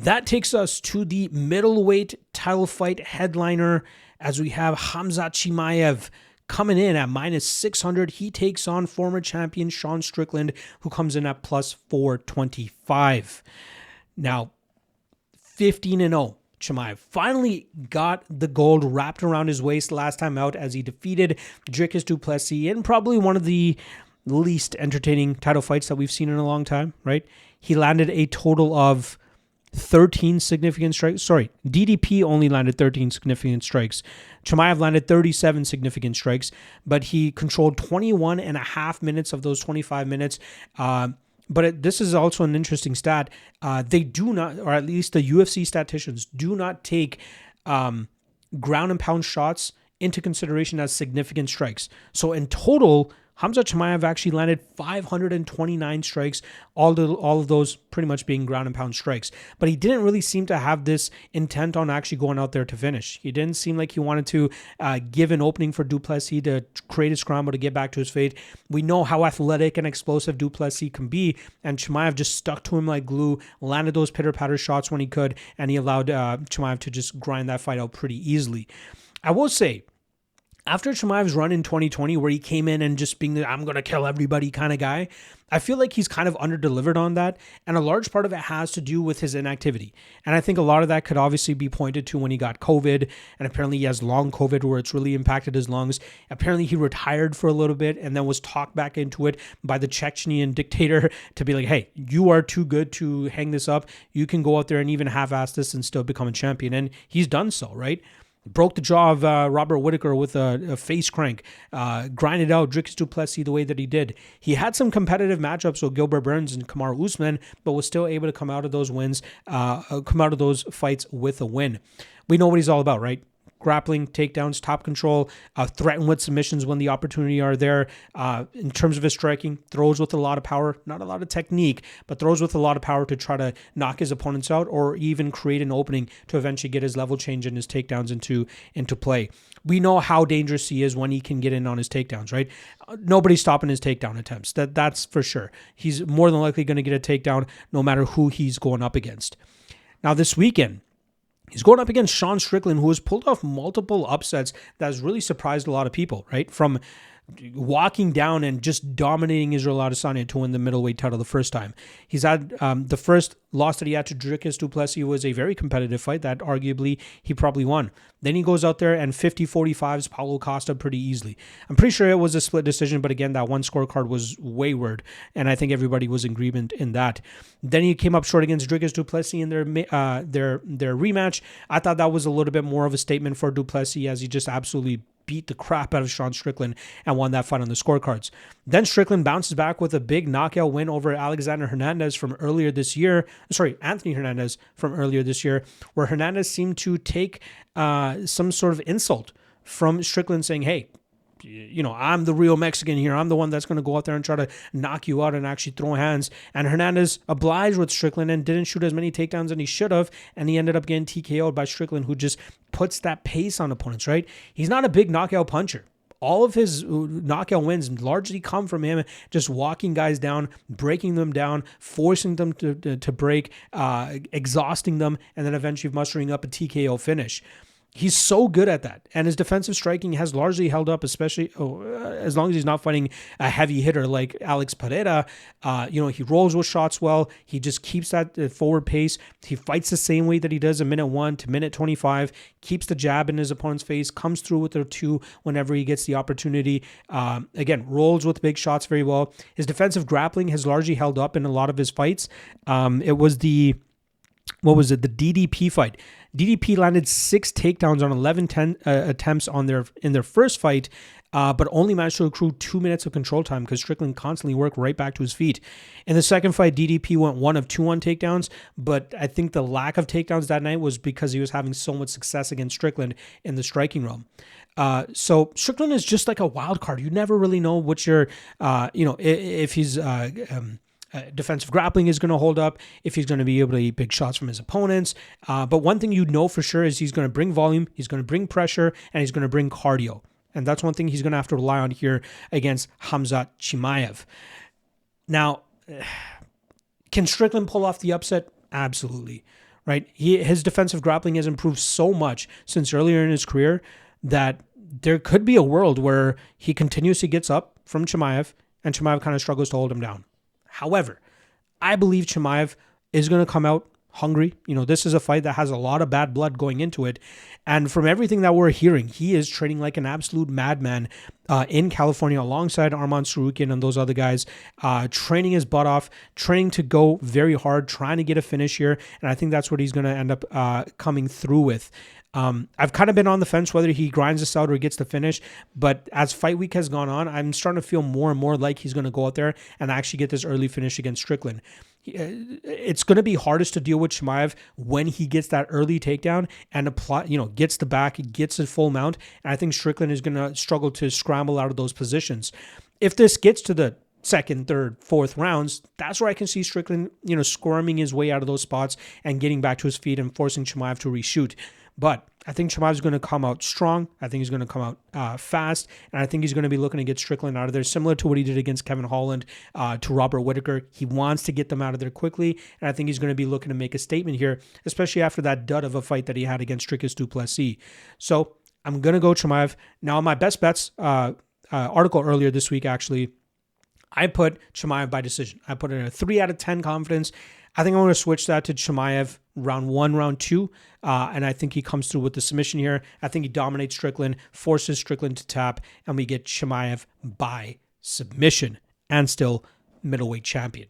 That takes us to the middleweight title fight headliner as we have Khamzat Chimaev coming in at -600. He takes on former champion Sean Strickland, who comes in at +425. Now, 15-0. Chimaev finally got the gold wrapped around his waist last time out as he defeated Dricus du Plessis in probably one of the least entertaining title fights that we've seen in a long time, right? He landed a total of 13 significant strikes. Sorry, DDP only landed 13 significant strikes. Chimaev landed 37 significant strikes, but he controlled 21 and a half minutes of those 25 minutes. This is also an interesting stat. They do not, or at least the UFC statisticians, do not take ground and pound shots into consideration as significant strikes. So in total, Khamzat Chimaev actually landed 529 strikes, all of those pretty much being ground and pound strikes. But he didn't really seem to have this intent on actually going out there to finish. He didn't seem like he wanted to give an opening for du Plessis to create a scramble to get back to his fate. We know how athletic and explosive du Plessis can be, and Chimaev just stuck to him like glue, landed those pitter-patter shots when he could, and he allowed Chimaev to just grind that fight out pretty easily. I will say, after Chimaev's run in 2020, where he came in and just being the I'm going to kill everybody kind of guy, I feel like he's kind of under-delivered on that. And a large part of it has to do with his inactivity. And I think a lot of that could obviously be pointed to when he got COVID. And apparently he has long COVID where it's really impacted his lungs. Apparently he retired for a little bit and then was talked back into it by the Chechenian dictator to be like, hey, you are too good to hang this up. You can go out there and even half-ass this and still become a champion. And he's done so, right? Broke the jaw of Robert Whittaker with a face crank, grinded out Dricus du Plessis the way that he did. He had some competitive matchups with Gilbert Burns and Kamaru Usman, but was still able to come out of those fights with a win. We know what he's all about, right? Grappling, takedowns, top control, threaten with submissions when the opportunity are there. In terms of his striking, throws with a lot of power, not a lot of technique, but throws with a lot of power to try to knock his opponents out or even create an opening to eventually get his level change and his takedowns into play. We know how dangerous he is when he can get in on his takedowns, right? Nobody's stopping his takedown attempts. That's for sure. He's more than likely going to get a takedown no matter who he's going up against. Now this weekend, he's going up against Sean Strickland, who has pulled off multiple upsets that has really surprised a lot of people, right? From walking down and just dominating Israel Adesanya to win the middleweight title the first time. He's had the first loss that he had to Dricus du Plessis was a very competitive fight that arguably he probably won. Then he goes out there and 50-45s Paulo Costa pretty easily. I'm pretty sure it was a split decision, but again, that one scorecard was wayward, and I think everybody was in agreement in that. Then he came up short against Dricus du Plessis in their rematch. I thought that was a little bit more of a statement for du Plessis as he just absolutely beat the crap out of Sean Strickland and won that fight on the scorecards. Then Strickland bounces back with a big knockout win over Alexander Hernandez from earlier this year. Anthony Hernandez from earlier this year, where Hernandez seemed to take some sort of insult from Strickland saying, hey, I'm the real Mexican here. I'm the one that's going to go out there and try to knock you out and actually throw hands. And Hernandez obliged with Strickland and didn't shoot as many takedowns as he should have. And he ended up getting TKO'd by Strickland, who just puts that pace on opponents, right? He's not a big knockout puncher. All of his knockout wins largely come from him just walking guys down, breaking them down, forcing them to break, exhausting them, and then eventually mustering up a TKO finish. He's so good at that. And his defensive striking has largely held up, especially as long as he's not fighting a heavy hitter like Alex Pereira. He rolls with shots well. He just keeps that forward pace. He fights the same way that he does in minute 1 to minute 25, keeps the jab in his opponent's face, comes through with the 2 whenever he gets the opportunity. Again, rolls with big shots very well. His defensive grappling has largely held up in a lot of his fights. It was the DDP fight. DDP landed 6 takedowns on 11 attempts in their first fight, but only managed to accrue 2 minutes of control time because Strickland constantly worked right back to his feet. In the second fight, DDP went 1 of 2 on takedowns, but I think the lack of takedowns that night was because he was having so much success against Strickland in the striking realm. So Strickland is just like a wild card. You never really know what if he's defensive grappling is going to hold up, if he's going to be able to eat big shots from his opponents. But one thing you know for sure is he's going to bring volume, he's going to bring pressure, and he's going to bring cardio. And that's one thing he's going to have to rely on here against Khamzat Chimaev. Now, can Strickland pull off the upset? Absolutely. right? His defensive grappling has improved so much since earlier in his career that there could be a world where he continuously gets up from Chimaev and Chimaev kind of struggles to hold him down. However, I believe Chimaev is going to come out hungry. This is a fight that has a lot of bad blood going into it. And from everything that we're hearing, he is training like an absolute madman in California alongside Arman Sarukian and those other guys, training his butt off, training to go very hard, trying to get a finish here. And I think that's what he's going to end up coming through with. I've kind of been on the fence whether he grinds this out or gets the finish, but as fight week has gone on, I'm starting to feel more and more like he's going to go out there and actually get this early finish against Strickland. It's going to be hardest to deal with Chimaev when he gets that early takedown and apply, gets the back, gets a full mount. And I think Strickland is going to struggle to scramble out of those positions. If this gets to the second, third, fourth rounds, that's where I can see Strickland, squirming his way out of those spots and getting back to his feet and forcing Chimaev to reshoot. But I think Chimaev is going to come out strong. I think he's going to come out fast. And I think he's going to be looking to get Strickland out of there, similar to what he did against Kevin Holland, to Robert Whittaker. He wants to get them out of there quickly. And I think he's going to be looking to make a statement here, especially after that dud of a fight that he had against Dricus du Plessis. So I'm going to go Chimaev. Now, my best bets article earlier this week, actually, I put Chimaev by decision. I put it at a 3 out of 10 confidence. I think I'm going to switch that to Chimaev round 1, round 2. And I think he comes through with the submission here. I think he dominates Strickland, forces Strickland to tap, and we get Chimaev by submission and still middleweight champion.